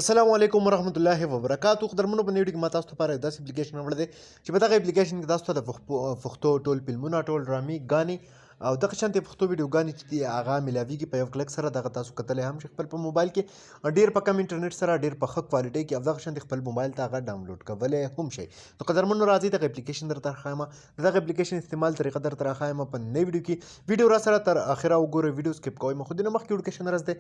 السلام علیکم ورحمت الله وبرکاتو قدرمنو په نیوډ کې ما تاسو ته لپاره داسې اپلیکیشن راوړی دی چې په دغه اپلیکیشن کې تاسو ته د پښتو ټول فلمونه ټول ډرامې ګانې او دغه شانتې پښتو ویډیوګانې چې دي هغه ملاویږي په یو کلک سره دغه تاسو کتلی هم شي خپل په موبایل کې ډېر په کم انټرنیټ سره ډېر په ښه کوالټۍ کې او دغه شانتې خپل موبایل ته هغه ډاونلوډ کولی هم شئ. نو قدرمنو راځئ دغه اپلیکیشن درته ښایم د دغه اپلیکیشن استعمال طریقه درته راښایم په نوې ویډیو کې ویډیو را سره تر اخره وګورئ ویډیو سکپ کوئ مخ دې نه مخکې وډیکیشن راز دی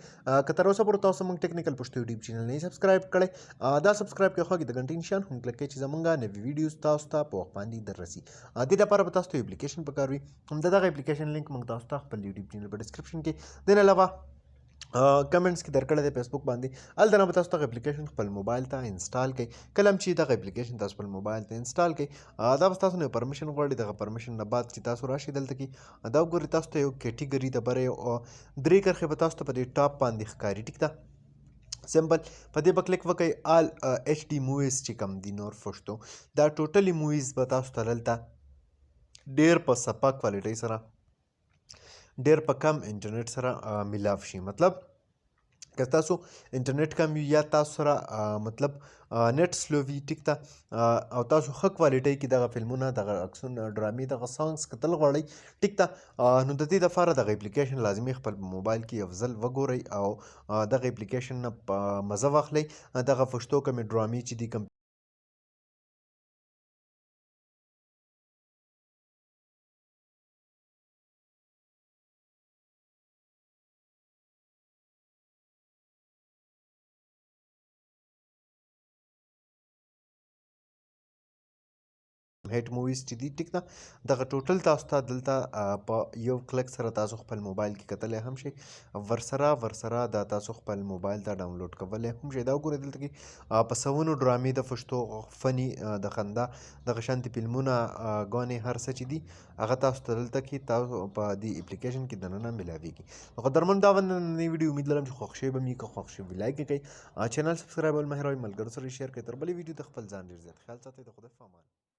که تر اوسه پورې تاسو موږ ټیکنیکل پښتو یوټیوب چینل نه سبسکرایب کړئ دا سبسکرایب کړئ خو کې د غنټې نشان هم کلک کړئ چې زمونږ نوې ویډیوز تاسو ته په وخت باندې در رسي. دې لپاره به تاسو ته اپلیکیشن پکار وي دغه اپلیکیشن لینک موږ تاسو ته خپل یوټیوب چینل په ډسکرپشن کې دین علاوه کمنټس کې درکړی دی فیسبوک باندې هلته نه به تاسو دغه اپلیکیشن خپل موبایل ته انسټال کړئ کله هم چې دغه اپلیکیشن تاسو خپل موبایل ته انسټال کړئ دا به تاسو نه پرمیشن غواړي دغه پرمیشن نه بعد چې تاسو راشئ دلته کې دا وګورئ تاسو ته یو کیټګري د بره یو درې کرښې به تاسو ته په دې ټاپ باندې ښکاري ټیک ده سمپل په دې به کلیک وکړئ آل ایچ ډي موویز چې کوم دي نور پښتو دا ټوټلي موویز به تاسو ته دلته ډېر په سپا کوالټۍ سره ډېر په کم انټرنیټ سره ملاو شي مطلب که تاسو انټرنیټ کم وي یا تاسو سره مطلب نت سلو وي ټیک ده او تاسو ښه کوالټۍ کې دغه فلمونه دغه عکسونه ډرامې دغه سانګس کتل غواړئ ټیک ده نو د دې لپاره دغه اپلیکیشن لازمي خپل موبایل کې یو ځل وګورئ او دغه اپلیکیشن نه په مزه واخلئ دغه پښتو کومې ډرامې چې دي هیټ موویز چې دي ټیک ده دغه ټوټل تاسو ته دلته په یو کلک سره تاسو خپل موبایل کې کتلی هم شئ ورسره دا تاسو خپل موبایل ته ډاونلوډ کولی هم شئ دا وګورئ دلته کې په سوونو ډرامې د پښتو فني د خندا دغه شانتې فلمونه ګانې هر څه چې دي هغه تاسو ته دلته کې تاسو په دې اپلیکیشن کې دننه ملاویږي نو قدرمن دا نننۍ ویډیو امید لرم چې خوښ شوې به مې که خوښ شوې لایک یې کړئ چینل سبسکرایب ول مه هېروئ ملګرو سره یې شیر کړئ تر بلې ویډیو د خپل ځان ډېر زیات خیال ساتئ د خدای په امان